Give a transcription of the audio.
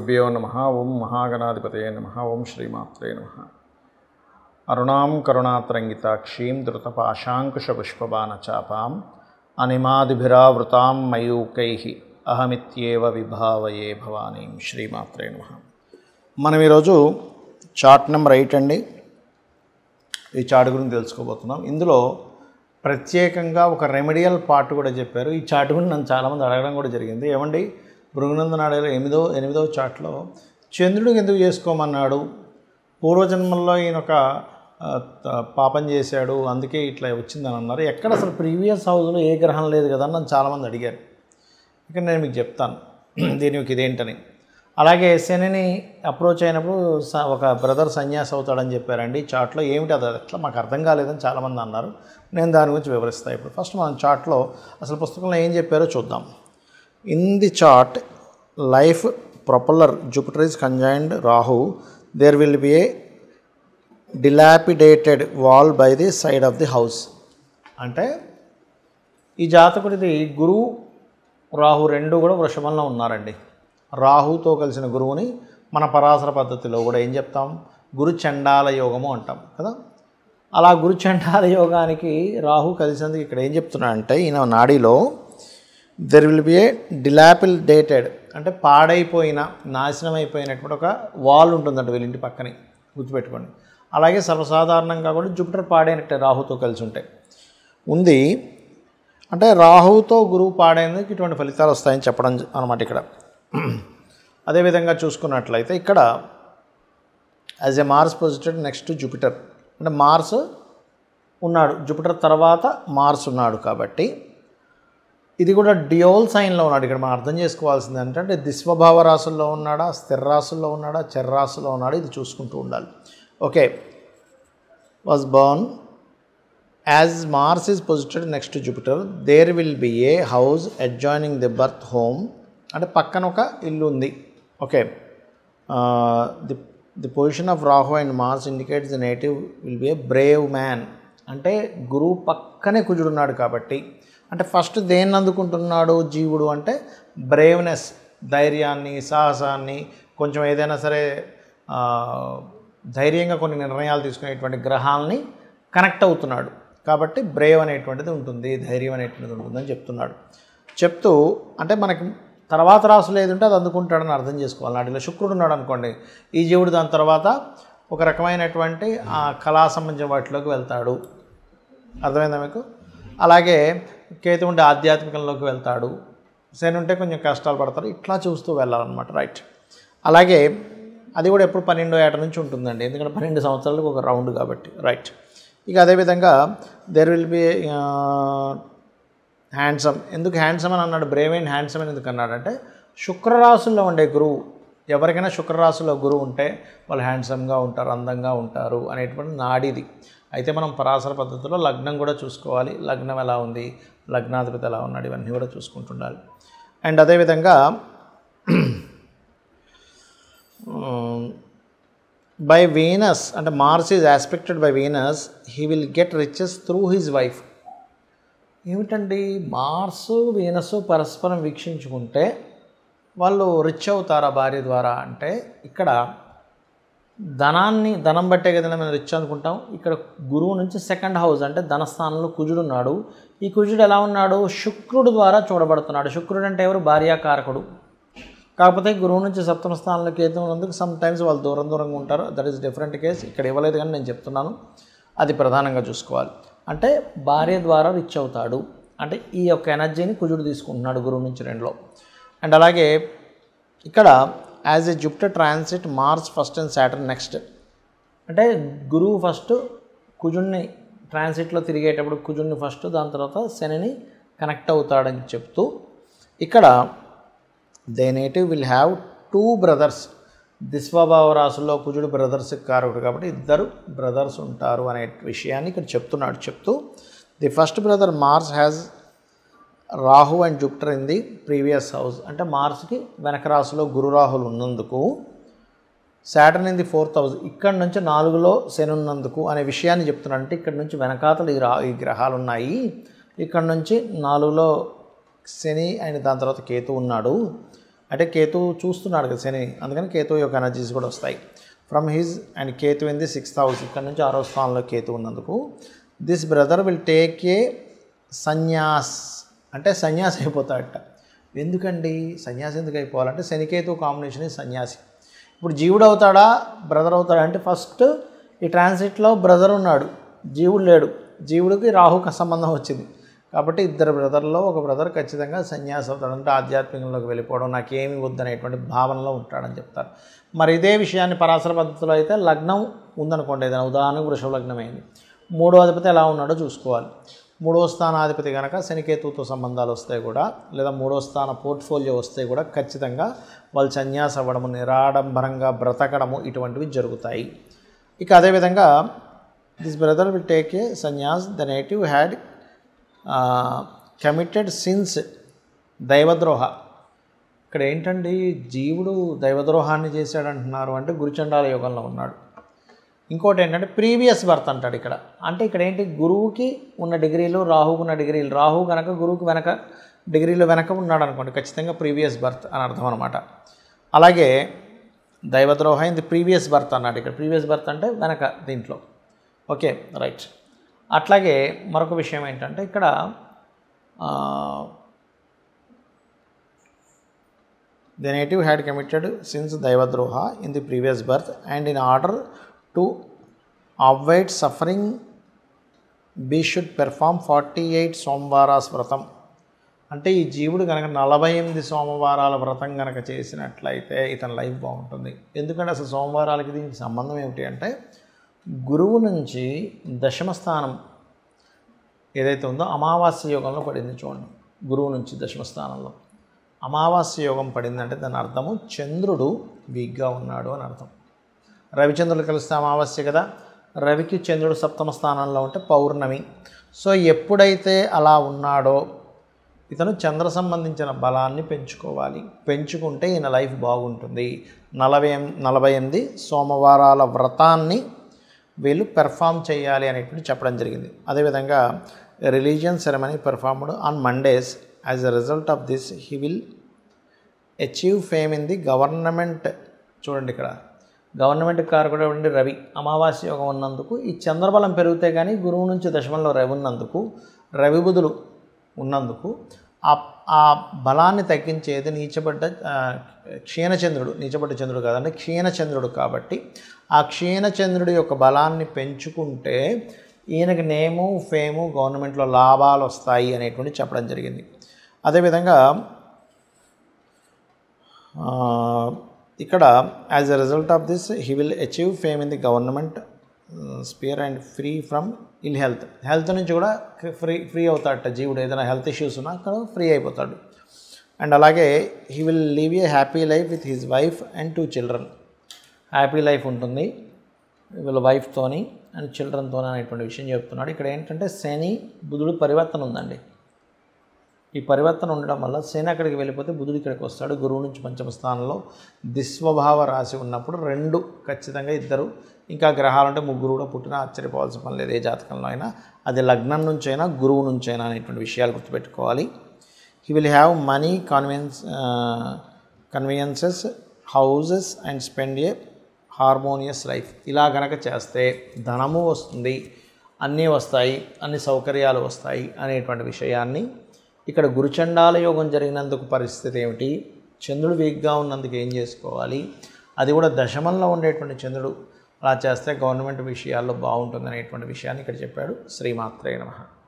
శ్రీగురుభ్యో నమః. ఓం మహాగణాధిపతయే నమః. ఓం శ్రీమాత్రే నమః. అరుణాం కరుణాతరంగితాక్షీం ధృతపాశాంకుశపుష్పబాణచాపాం అనిమాదిభిరావృతాం మయూకైః అహమిత్యేవ విభావయే భవానీం. శ్రీమాత్రే నమః. మనం ఈరోజు చార్ట్ నెంబర్ 8 అండి. ఈ చార్ట్ గురించి తెలుసుకోబోతున్నాం. ఇందులో ప్రత్యేకంగా ఒక రెమెడియల్ పార్ట్ కూడా చెప్పారు. ఈ చార్ట్ గురించి నన్ను చాలామంది అడగడం కూడా జరిగింది. ఏమండి, భృగునందనాడిలో 8వ చార్ట్లో చంద్రుడికి ఎందుకు చేసుకోమన్నాడు? పూర్వజన్మల్లో ఈయన ఒక పాపం చేశాడు, అందుకే ఇట్లా వచ్చిందని అన్నారు. ఎక్కడ అసలు ప్రీవియస్ హౌస్లో ఏ గ్రహం లేదు కదా అని నన్ను చాలామంది అడిగారు. ఇక్కడ నేను మీకు చెప్తాను దీనికి ఇదేంటని. అలాగే శనిని అప్రోచ్ అయినప్పుడు ఒక బ్రదర్ సన్యాసి అవుతాడని చెప్పారండి. చార్ట్లో ఏమిటి అది అట్లా మాకు అర్థం కాలేదని చాలామంది అన్నారు. నేను దాని గురించి వివరిస్తాను. ఇప్పుడు ఫస్ట్ మనం చార్ట్లో అసలు పుస్తకంలో ఏం చెప్పారో చూద్దాం. In the chart life propeller Jupiter is conjoined Rahu, there will be a dilapidated wall by the side of the house. అంటే ఈ జాతకుడిది గురువు రాహు రెండు కూడా వృషభంలో ఉన్నారండి. రాహుతో కలిసిన గురువుని మన పరాశర పద్ధతిలో కూడా ఏం చెప్తాం? గురు చండాల యోగము అంటాం కదా. అలా గురు చండాల యోగానికి రాహు కలిసినందుకు ఇక్కడ ఏం చెప్తున్నాడంటే, ఈయన నాడీలో there will be a dilapidated అంటే పాడైపోయిన, నాశనం అయిపోయినటువంటి ఒక వాల్ ఉంటుందంట వీళ్ళింటి పక్కనే, గుర్తుపెట్టుకోండి. అలాగే సర్వసాధారణంగా కూడా జూపిటర్ పాడైనట్టే రాహుతో కలిసి ఉంటే ఉంది. అంటే రాహుతో గురువు పాడైనందుకు ఇటువంటి ఫలితాలు వస్తాయని చెప్పడం అనమాట ఇక్కడ. అదేవిధంగా చూసుకున్నట్లయితే ఇక్కడ as a Mars posited next to Jupiter, అంటే మార్స్ ఉన్నాడు, జూపిటర్ తర్వాత మార్స్ ఉన్నాడు. కాబట్టి ఇది కూడా డియోల్ సైన్లో ఉన్నాడు. ఇక్కడ మనం అర్థం చేసుకోవాల్సింది ఏంటంటే దిస్వభావ రాశుల్లో ఉన్నాడా, స్థిర రాశుల్లో ఉన్నాడా, చర్రాశుల్లో ఉన్నాడా, ఇది చూసుకుంటూ ఉండాలి. Okay, was born as Mars is posited next to Jupiter, there will be a house adjoining the birth home, అంటే పక్కన ఒక ఇల్లు ఉంది. Okay, the position of Rahu and Mars indicates the native will be a brave man. అంటే గురువు పక్కనే కుజుడున్నాడు కాబట్టి, అంటే ఫస్ట్ దేన్ని అందుకుంటున్నాడు జీవుడు అంటే బ్రేవ్నెస్, ధైర్యాన్ని, సాహసాన్ని, కొంచెం ఏదైనా సరే ధైర్యంగా కొన్ని నిర్ణయాలు తీసుకునేటువంటి గ్రహాలని కనెక్ట్ అవుతున్నాడు. కాబట్టి బ్రేవ్ అనేటువంటిది ఉంటుంది, ధైర్యం అనేటువంటిది ఉంటుందని చెప్తున్నాడు. చెప్తూ అంటే మనకి తర్వాత రాసులు ఏది ఉంటే అది అందుకుంటాడని అర్థం చేసుకోవాలి. నాటిలో శుక్రుడు ఉన్నాడు అనుకోండి, ఈ జీవుడు దాని తర్వాత ఒక రకమైనటువంటి కళా సంబంధించిన వాటిలోకి వెళ్తాడు. అర్థమైందా మీకు? అలాగే కేతు ఉంటే ఆధ్యాత్మికంలోకి వెళ్తాడు, శని ఉంటే కొంచెం కష్టాలు పడతారు. ఇట్లా చూస్తూ వెళ్ళాలన్నమాట. రైట్. అలాగే అది కూడా ఎప్పుడు 12వ ఏట నుంచి ఉంటుందండి, ఎందుకంటే 12 సంవత్సరాలకు ఒక రౌండ్ కాబట్టి. రైట్. ఇక అదేవిధంగా దెర్ విల్ బి హ్యాండ్సమ్. ఎందుకు హ్యాండ్సమ్ అని అన్నాడు? బ్రేవ్ అండ్ హ్యాండ్సమ్ అని ఎందుకు అన్నాడంటే శుక్రరాశుల్లో ఉండే గురువు, ఎవరికైనా శుక్రరాశిలో గురువు ఉంటే వాళ్ళు హ్యాండ్సమ్గా ఉంటారు, అందంగా ఉంటారు అనేటువంటి నాడిది. అయితే మనం పరాశర పద్ధతిలో లగ్నం కూడా చూసుకోవాలి. లగ్నం ఎలా ఉంది, లగ్నాధిపతి ఎలా ఉన్నాడు, ఇవన్నీ కూడా చూసుకుంటుండాలి. అండ్ అదేవిధంగా బై వీనస్ అంటే Mars is aspected by Venus, he will get riches through his wife. ఏమిటండి, మార్స్ వీనస్ పరస్పరం వీక్షించుకుంటే వాళ్ళు రిచ్ అవుతారా భార్య ద్వారా అంటే, ఇక్కడ ధనం బట్టే కదా మనం రిచ్ అనుకుంటాం. ఇక్కడ గురువు నుంచి సెకండ్ హౌస్ అంటే ధనస్థానంలో కుజుడు ఉన్నాడు. ఈ కుజుడు ఎలా ఉన్నాడు? శుక్రుడు ద్వారా చూడబడుతున్నాడు. శుక్రుడు అంటే ఎవరు? భార్యాకారకుడు. కాకపోతే గురువు నుంచి సప్తమ స్థానంలో కేతు ఉన్నందుకు సమ్ టైమ్స్ వాళ్ళు దూరంగా ఉంటారు. That is different case. ఇక్కడ ఇవ్వలేదు కానీ నేను చెప్తున్నాను, అది ప్రధానంగా చూసుకోవాలి. అంటే భార్య ద్వారా రిచ్ అవుతాడు, అంటే ఈ యొక్క ఎనర్జీని కుజుడు తీసుకుంటున్నాడు గురువు నుంచి 2లో. అండ్ అలాగే ఇక్కడ as a Jupiter transit Mars first and Saturn next, అంటే గురువు ఫస్ట్ కుజుడిని ట్రాన్సిట్లో తిరిగేటప్పుడు కుజుడిని ఫస్ట్, దాని తర్వాత శనిని కనెక్ట్ అవుతాడని చెప్తూ ఇక్కడ the native will have 2 brothers. దిస్వభావ రాశుల్లో కుజుడు బ్రదర్స్కి కారకుడు కాబట్టి 2 బ్రదర్స్ ఉంటారు అనే విషయాన్ని ఇక్కడ చెప్తున్నాడు. చెప్తూ the first brother Mars has Rahu and Jupiter in the previous house, అంటే మార్స్కి వెనక రాశిలో గురు రాహులు ఉన్నందుకు, Saturn in the 4th house, ఇక్కడ నుంచి 4లో శని ఉన్నందుకు అనే విషయాన్ని చెప్తున్నాడు. అంటే ఇక్కడ నుంచి వెనకాతలు ఈ గ్రహాలు ఉన్నాయి, ఇక్కడ నుంచి 4లో శని అండ్ దాని తర్వాత కేతు ఉన్నాడు. అంటే కేతు చూస్తున్నాడు కదా శని, అందుకని కేతు యొక్క ఎనర్జీస్ కూడా వస్తాయి. From his and Ketu in the 6th house, ఇక్కడ నుంచి 6వ స్థానంలో కేతు ఉన్నందుకు this brother will take a sanyas, అంటే సన్యాసి అయిపోతాడట. ఎందుకండి సన్యాసి ఎందుకు అయిపోవాలంటే శనికేతు కాంబినేషన్ సన్యాసి. ఇప్పుడు జీవుడు అవుతాడా బ్రదర్ అవుతాడా అంటే ఫస్ట్ ఈ ట్రాన్సిట్లో బ్రదర్ ఉన్నాడు, జీవుడు లేడు. జీవుడికి రాహుకు సంబంధం వచ్చింది కాబట్టి ఇద్దరు బ్రదర్లో ఒక బ్రదర్ ఖచ్చితంగా సన్యాసి అవుతాడు, అంటే ఆధ్యాత్మికంలోకి వెళ్ళిపోవడం, నాకేమి వద్దనేటువంటి భావనలో ఉంటాడని చెప్తారు. మరి ఇదే విషయాన్ని పరాశర పద్ధతిలో అయితే లగ్నం ఉందనుకోండి, ఏదైనా ఉదాహరణకు వృషభ లగ్నం అయింది, 3వ అధిపతి ఎలా ఉన్నాడో చూసుకోవాలి. 3వ స్థానాధిపతి కనుక శనికేతువుతో సంబంధాలు వస్తాయి కూడా, లేదా 3వ స్థాన పోర్ట్ఫోలియో వస్తే కూడా ఖచ్చితంగా వాళ్ళు సన్యాసి అవ్వడము, నిరాడంబరంగా బ్రతకడము ఇటువంటివి జరుగుతాయి. ఇక అదేవిధంగా this brother will take a sanyas, the native had committed sins daivadroha. ఇక్కడ ఏంటండి జీవుడు దైవద్రోహాన్ని చేశాడంటున్నారు అంటే గురుచండాల యోగంలో ఉన్నాడు. ఇంకోటి ఏంటంటే ప్రీవియస్ బర్త్ అంటాడు ఇక్కడ, అంటే ఇక్కడ ఏంటి గురువుకి ఉన్న డిగ్రీలు రాహుకు ఉన్న డిగ్రీలు, రాహు కనుక గురువుకి వెనక డిగ్రీలు వెనక ఉన్నాడు అనుకోండి, ఖచ్చితంగా ప్రీవియస్ బర్త్ అని అర్థం అనమాట. అలాగే daivadroha in the previous birth అన్నాడు ఇక్కడ, ప్రీవియస్ బర్త్ అంటే వెనక దీంట్లో. Okay right. అట్లాగే మరొక విషయం ఏంటంటే ఇక్కడ the native had committed sins daivadroha in the previous birth and in order to avoid suffering be should perform 48 సోమవారాస్ వ్రతం. అంటే ఈ జీవుడు కనుక 48 సోమవారాల వ్రతం కనుక చేసినట్లయితే ఇతని లైఫ్ బాగుంటుంది. ఎందుకంటే అసలు సోమవారాలకి దీనికి సంబంధం ఏమిటి అంటే గురువు నుంచి 10వ స్థానం ఏదైతే ఉందో అమావాస్య యోగంలో పడింది చూడండి. గురువు నుంచి 10వ స్థానంలో అమావాస్య యోగం పడిందంటే దాని అర్థము చంద్రుడు వీక్గా ఉన్నాడు అని అర్థం. రవిచంద్రులు కలిస్తే అమావాస్య కదా, రవికి చంద్రుడు 7వ స్థానంలో ఉంటే పౌర్ణమి. సో ఎప్పుడైతే అలా ఉన్నాడో ఇతను చంద్ర సంబంధించిన బలాన్ని పెంచుకోవాలి, పెంచుకుంటే ఈయన లైఫ్ బాగుంటుంది. 48 సోమవారాల వ్రతాన్ని వీళ్ళు పెర్ఫామ్ చేయాలి అనేటువంటి చెప్పడం జరిగింది. అదేవిధంగా religion ceremony performed on Mondays. As a result of this he will achieve fame in the government. చూడండి ఇక్కడ గవర్నమెంట్ కారకుడు ఉండి రవి, అమావాస్య యోగం ఉన్నందుకు ఈ చంద్రబలం పెరిగితే కానీ గురువు నుంచి దశమంలో రవి ఉన్నందుకు, రవి బుధులు ఉన్నందుకు ఆ బలాన్ని తగ్గించేది నీచబడ్డ క్షీణచంద్రుడు, నీచబడ్డ చంద్రుడు కాదండి క్షీణచంద్రుడు. కాబట్టి ఆ క్షీణచంద్రుడి యొక్క బలాన్ని పెంచుకుంటే ఈయనకి నేము ఫేము గవర్నమెంట్లో లాభాలు వస్తాయి అనేటువంటి చెప్పడం జరిగింది. అదేవిధంగా ఇక్కడ as a result of this he will achieve fame in the government sphere and free from ill health. Health నుంచి కూడా ఫ్రీ అవుతాడట జీవుడు, ఏదైనా హెల్త్ ఇష్యూస్ ఉన్నా అక్కడ ఫ్రీ అయిపోతాడు. అండ్ అలాగే he will live A happy life with his wife and 2 children. Happy life ఉంటుంది వీళ్ళ వైఫ్తోని అండ్ చిల్డ్రన్తోని అనేటువంటి విషయం చెప్తున్నాడు. ఇక్కడ ఏంటంటే శని బుధుడు పరివర్తన ఉందండి. ఈ పరివర్తన ఉండడం వల్ల శని అక్కడికి వెళ్ళిపోతే బుధుడు ఇక్కడికి వస్తాడు. గురువు నుంచి 5వ స్థానంలో దిస్వభావ రాశి ఉన్నప్పుడు 2 ఖచ్చితంగా ఇద్దరు, ఇంకా గ్రహాలంటే 3 కూడా పుట్టినా ఆశ్చర్యపోవాల్సిన పని లేదు ఏ జాతకంలో అయినా, అది లగ్నం నుంచైనా గురువు నుంచైనా అనేటువంటి విషయాలు గుర్తుపెట్టుకోవాలి. He will have money conveniences houses and spend a harmonious life. ఇలా గనక చేస్తే ధనము వస్తుంది, అన్నీ వస్తాయి, అన్ని సౌకర్యాలు వస్తాయి అనేటువంటి విషయాన్ని ఇక్కడ గురుచండాల యోగం జరిగినందుకు పరిస్థితి ఏమిటి, చంద్రుడు వీక్గా ఉన్నందుకు ఏం చేసుకోవాలి, అది కూడా దశమంలో ఉండేటువంటి చంద్రుడు అలా చేస్తే గవర్నమెంట్ విషయాల్లో బాగుంటుంది అనేటువంటి విషయాన్ని ఇక్కడ చెప్పాడు. శ్రీమాత్రే నమః.